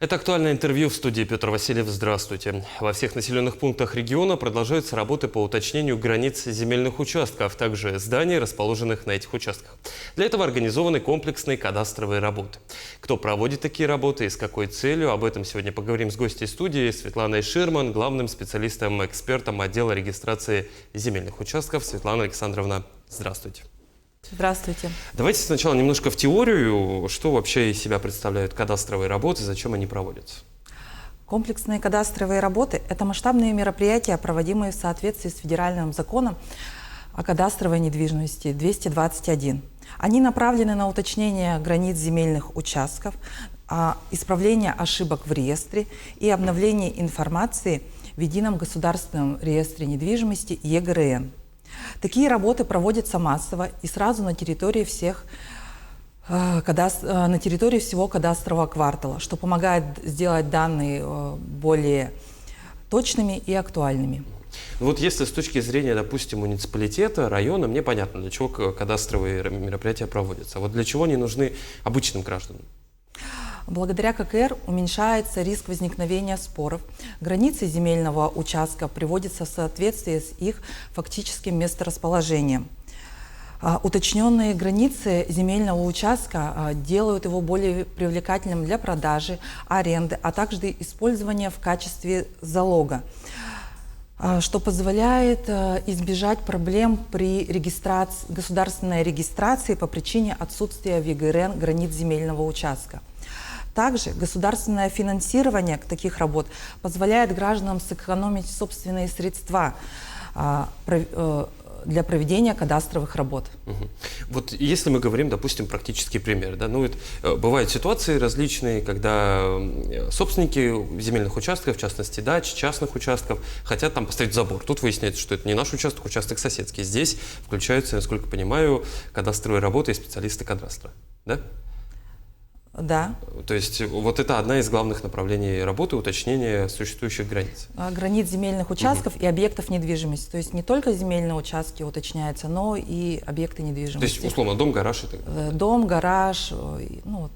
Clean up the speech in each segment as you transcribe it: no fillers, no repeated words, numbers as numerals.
Это актуальное интервью в студии. Петр Васильев. Здравствуйте. Во всех населенных пунктах региона продолжаются работы по уточнению границ земельных участков, а также зданий, расположенных на этих участках. Для этого организованы комплексные кадастровые работы. Кто проводит такие работы и с какой целью, об этом сегодня поговорим с гостьей студии Светланой Ширман, главным специалистом-экспертом отдела регистрации земельных участков. Светлана Александровна, здравствуйте. Здравствуйте. Давайте сначала немножко в теорию. Что вообще из себя представляют кадастровые работы, зачем они проводятся? Комплексные кадастровые работы – это масштабные мероприятия, проводимые в соответствии с федеральным законом о кадастровой недвижимости 221. Они направлены на уточнение границ земельных участков, исправление ошибок в реестре и обновление информации в Едином государственном реестре недвижимости ЕГРН. Такие работы проводятся массово и сразу на территории всего кадастрового квартала, что помогает сделать данные более точными и актуальными. Вот если с точки зрения, допустим, муниципалитета, района, мне понятно, для чего кадастровые мероприятия проводятся. А вот для чего они нужны обычным гражданам? Благодаря ККР уменьшается риск возникновения споров. Границы земельного участка приводятся в соответствие с их фактическим месторасположением. Уточненные границы земельного участка делают его более привлекательным для продажи, аренды, а также использования в качестве залога, что позволяет избежать проблем при государственной регистрации по причине отсутствия в ЕГРН границ земельного участка. Также государственное финансирование таких работ позволяет гражданам сэкономить собственные средства для проведения кадастровых работ. Вот если мы говорим, допустим, практический пример, да, бывают ситуации различные, когда собственники земельных участков, в частности дач, частных участков, хотят там поставить забор. Тут выясняется, что это не наш участок, участок соседский. Здесь включаются, насколько понимаю, кадастровые работы и специалисты кадастра, да? Да. То есть вот это одна из главных направлений работы – уточнение существующих границ. Границ земельных участков и объектов недвижимости. То есть не только земельные участки уточняются, но и объекты недвижимости. То есть, условно, дом, гараж и так далее? Дом, гараж,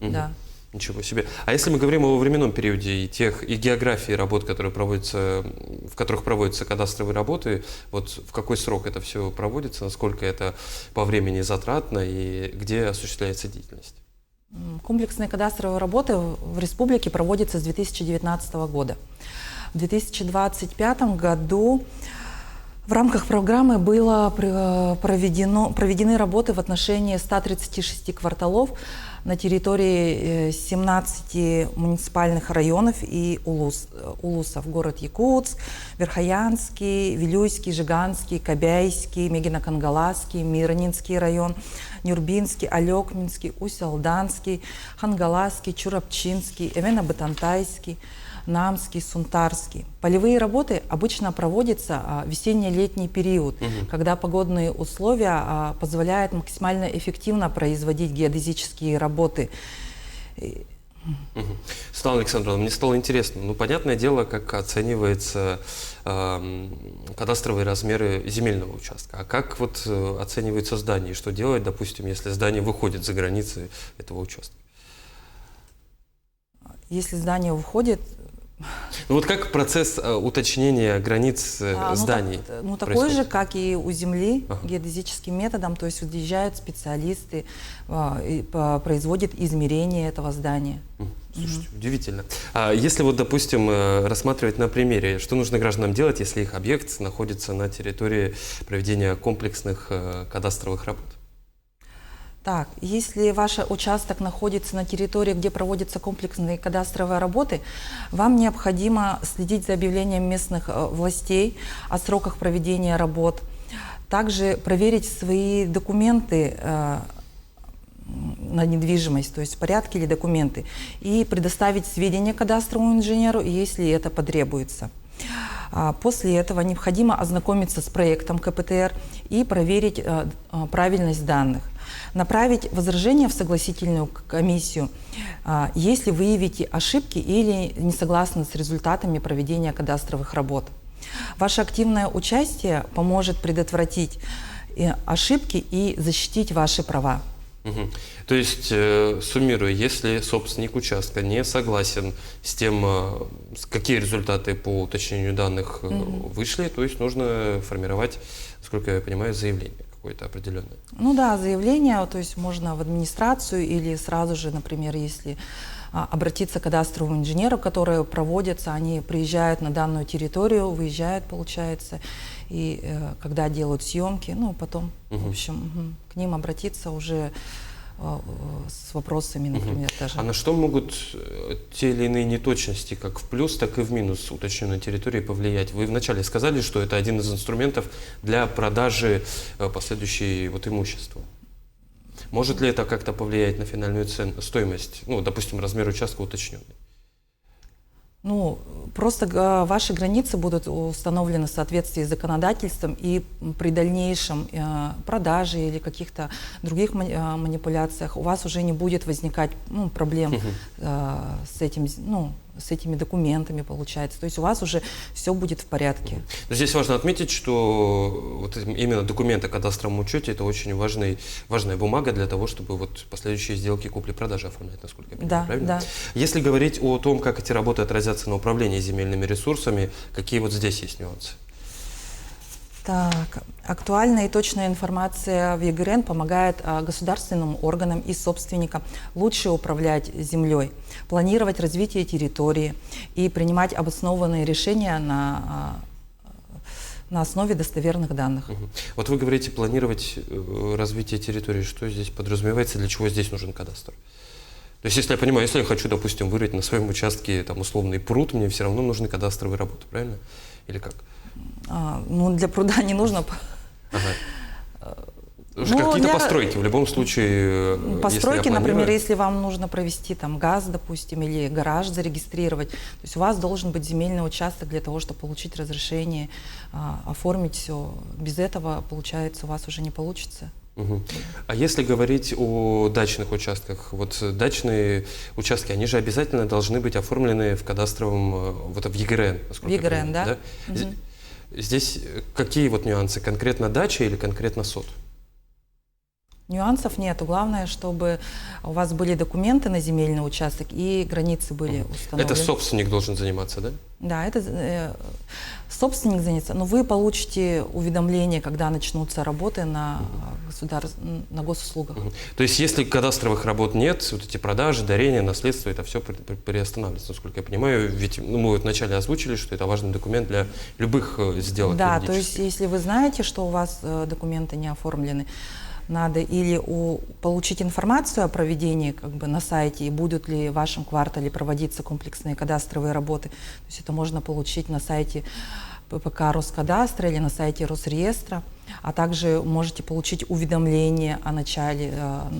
да. Ничего себе. А если мы говорим о временном периоде и географии работ, в которых проводятся кадастровые работы, вот в какой срок это все проводится, насколько это по времени затратно и где осуществляется деятельность? Комплексные кадастровые работы в республике проводятся с 2019 года. В 2025 году в рамках программы было проведены работы в отношении 136 кварталов на территории 17 муниципальных районов и улусов. Город Якутск, Верхоянский, Вилюйский, Жиганский, Кобяйский, Мегино-Кангаласский, Миронинский район, Нюрбинский, Алекминский, Усть-Алданский, Хангаласский, Чурапчинский, Эвено-Бытантайский, Намский, Сунтарский. Полевые работы обычно проводятся в весенне-летний период, когда погодные условия позволяют максимально эффективно производить геодезические работы. Светлана Александровна, мне стало интересно. Понятное дело, как оцениваются кадастровые размеры земельного участка. А как оценивается здание? И что делать, допустим, если здание выходит за границы этого участка? Если здание выходит... как процесс уточнения границ зданий? Такой же, как и у земли, геодезическим методом, то есть выезжают специалисты, производят измерение этого здания. Слушайте, удивительно. А если допустим, рассматривать на примере, что нужно гражданам делать, если их объект находится на территории проведения комплексных кадастровых работ? Так, если ваш участок находится на территории, где проводятся комплексные кадастровые работы, вам необходимо следить за объявлением местных властей о сроках проведения работ, также проверить свои документы на недвижимость, то есть в порядке ли документы, и предоставить сведения кадастровому инженеру, если это потребуется. После этого необходимо ознакомиться с проектом КПТР и проверить правильность данных. Направить возражение в согласительную комиссию, если выявите ошибки или не согласны с результатами проведения кадастровых работ. Ваше активное участие поможет предотвратить ошибки и защитить ваши права. Мгм. То есть, суммируя, если собственник участка не согласен с тем, какие результаты по уточнению данных вышли, то есть нужно формировать, насколько я понимаю, заявление какое-то определенное. Ну да, заявление, то есть можно в администрацию или сразу же, например, если обратиться к кадастровому инженеру, которые проводятся, они приезжают на данную территорию, выезжают, получается, и когда делают съемки, ну потом, в общем, к ним обратиться уже с вопросами, например, даже. А на что могут те или иные неточности, как в плюс, так и в минус уточненной территории повлиять? Вы вначале сказали, что это один из инструментов для продажи последующей имущества. Может ли это как-то повлиять на финальную стоимость, ну, допустим, размер участка уточненный? Ну, просто ваши границы будут установлены в соответствии с законодательством, и при дальнейшем продаже или каких-то других манипуляциях у вас уже не будет возникать проблем с этим, с этими документами, получается. То есть у вас уже все будет в порядке. Но здесь важно отметить, что вот именно документы о кадастровом учете – это очень важная бумага для того, чтобы последующие сделки купли-продажи оформлять, насколько я понимаю, правильно? Да. Если говорить о том, как эти работы отразятся на управлении земельными ресурсами, какие вот здесь есть нюансы? Так, актуальная и точная информация в ЕГРН помогает государственным органам и собственникам лучше управлять землей, планировать развитие территории и принимать обоснованные решения на основе достоверных данных. Вот вы говорите планировать развитие территории. Что здесь подразумевается, для чего здесь нужен кадастр? То есть, если я понимаю, если я хочу, допустим, вырыть на своем участке условный пруд, мне все равно нужны кадастровые работы, правильно? Или как? Ну, для пруда не нужно. Какие-то постройки в любом случае. Постройки, например, если вам нужно провести там газ, допустим, или гараж зарегистрировать, то есть у вас должен быть земельный участок для того, чтобы получить разрешение, оформить все. Без этого, получается, у вас уже не получится. А если говорить о дачных участках, дачные участки, они же обязательно должны быть оформлены в кадастровом, в ЕГРН, В ЕГРН, да? Здесь какие нюансы? Конкретно дача или конкретно сот? Нюансов нету. Главное, чтобы у вас были документы на земельный участок и границы были установлены. Это собственник должен заниматься, да? Да, это собственник занятся. Но вы получите уведомление, когда начнутся работы на госуслугах. То есть, если кадастровых работ нет, эти продажи, дарения, наследство, это все приостанавливается, насколько я понимаю. Ведь мы вначале озвучили, что это важный документ для любых сделок. Да, то есть, если вы знаете, что у вас документы не оформлены, надо или получить информацию о проведении на сайте, и будут ли в вашем квартале проводиться комплексные кадастровые работы. То есть это можно получить на сайте ППК Роскадастра или на сайте Росреестра, а также можете получить уведомление о начале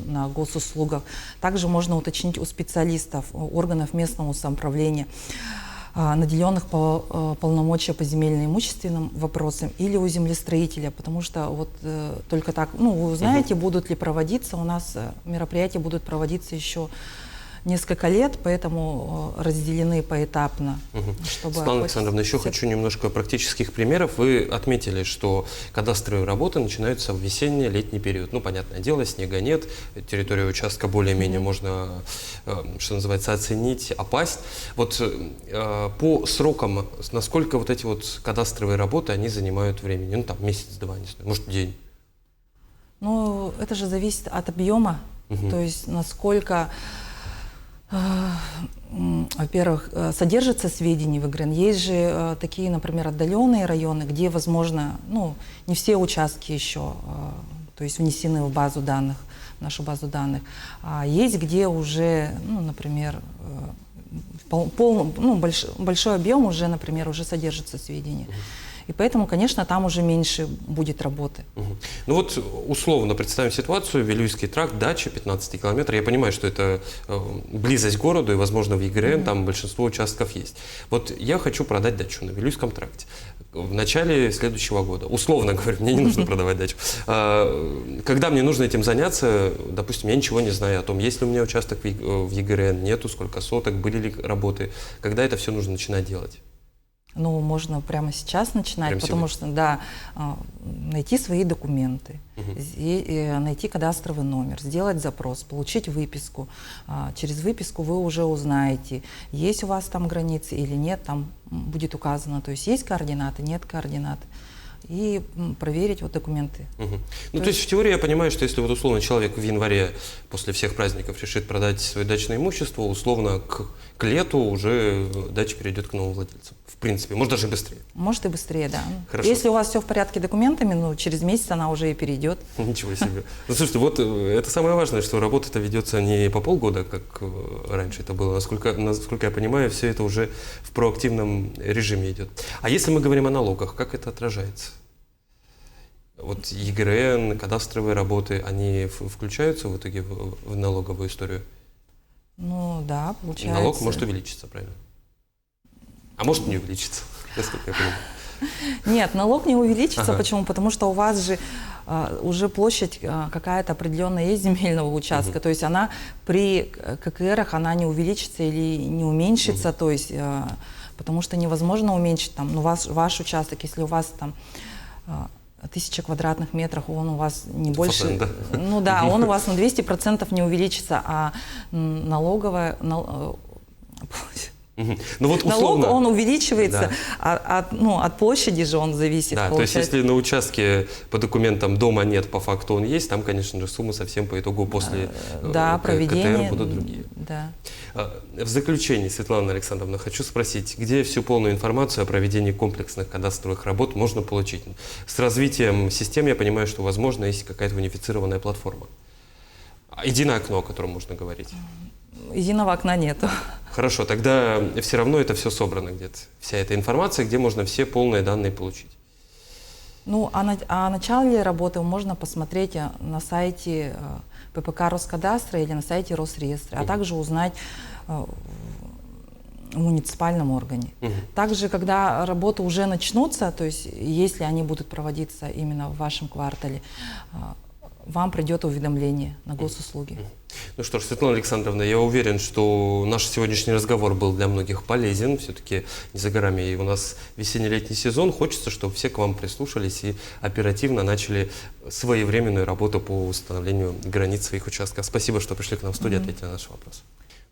на госуслугах. Также можно уточнить у специалистов, органов местного самоуправления, наделенных полномочия по земельно-имущественным вопросам, или у землестроителя, потому что только так, вы узнаете, будут ли проводиться, у нас мероприятия будут проводиться еще несколько лет, поэтому разделены поэтапно. Светлана Александровна, еще хочу немножко практических примеров. Вы отметили, что кадастровые работы начинаются в весенне-летний период. Понятное дело, снега нет, территорию участка более-менее можно, что называется, оценить, опасть. По срокам, насколько эти кадастровые работы, они занимают времени? Месяц-два, не знаю, может, день? Это же зависит от объема, то есть насколько... Во-первых, содержатся сведения в ЕГРН. Есть же такие, например, отдаленные районы, где, возможно, не все участки еще, то есть внесены в базу данных, в нашу базу данных. А есть, где уже, например, большой объем уже, например, уже содержатся сведения. И поэтому, конечно, там уже меньше будет работы. Условно представим ситуацию: Вилюйский тракт, дача, 15 километров. Я понимаю, что это близость к городу, и, возможно, в ЕГРН там большинство участков есть. Я хочу продать дачу на Вилюйском тракте в начале следующего года. Условно говоря, мне не нужно продавать дачу. Когда мне нужно этим заняться, допустим, я ничего не знаю о том, есть ли у меня участок в ЕГРН, нету, сколько соток, были ли работы. Когда это все нужно начинать делать? Ну, можно прямо сейчас начинать, Прямо потому сегодня? что, да, найти свои документы, найти кадастровый номер, сделать запрос, получить выписку. Через выписку вы уже узнаете, есть у вас там границы или нет, там будет указано, то есть есть координаты, нет координат. И проверить вот документы. Ну, то есть в теории я понимаю, что если вот условно человек в январе после всех праздников решит продать свое дачное имущество, условно к лету уже дача перейдет к новым владельцам. В принципе, может даже быстрее. Может и быстрее, да. Хорошо. Если у вас все в порядке с документами, ну, через месяц она уже и перейдет. Ничего себе. Ну, слушайте, вот это самое важное, что работа-то ведется не по полгода, как раньше это было. Насколько я понимаю, все это уже в проактивном режиме идет. А если мы говорим о налогах, как это отражается? Вот ЕГРН, кадастровые работы, они включаются в итоге в налоговую историю? Ну, да, И получается. налог может увеличиться, правильно? А может не увеличиться, насколько я понимаю. Нет, налог не увеличится. Ага. Почему? Потому что у вас же уже площадь какая-то определенная есть земельного участка. То есть она при ККРах она не увеличится или не уменьшится. То есть, потому что невозможно уменьшить там, ну, ваш участок, если у вас там 1000 квадратных метров, он у вас не больше... Фасад, да? Ну да, он у вас на 200% не увеличится, а налоговая... Ну вот Налог, условно. он увеличивается, Да. от площади же он зависит. Да, то есть получается. если на участке по документам дома нет, по факту он есть, там, конечно же, суммы совсем по итогу после Да, проведение, КТР будут другие. Да. В заключение, Светлана Александровна, хочу спросить, где всю полную информацию о проведении комплексных кадастровых работ можно получить? С развитием систем я понимаю, что, возможно, есть какая-то унифицированная платформа. Единое окно, о котором можно говорить. Единого окна нету. Хорошо, тогда все равно это все собрано где-то. Вся эта информация, где можно все полные данные получить. Ну, о начале работы можно посмотреть на сайте ППК Роскадастра или на сайте Росреестра, а также узнать в муниципальном органе. Также, когда работы уже начнутся, то есть если они будут проводиться именно в вашем квартале, вам придет уведомление на госуслуги. Ну что ж, Светлана Александровна, я уверен, что наш сегодняшний разговор был для многих полезен. Все-таки не за горами и у нас весенне-летний сезон. Хочется, чтобы все к вам прислушались и оперативно начали своевременную работу по установлению границ своих участков. Спасибо, что пришли к нам в студию, ответили на наши вопросы.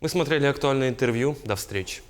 Мы смотрели актуальное интервью. До встречи.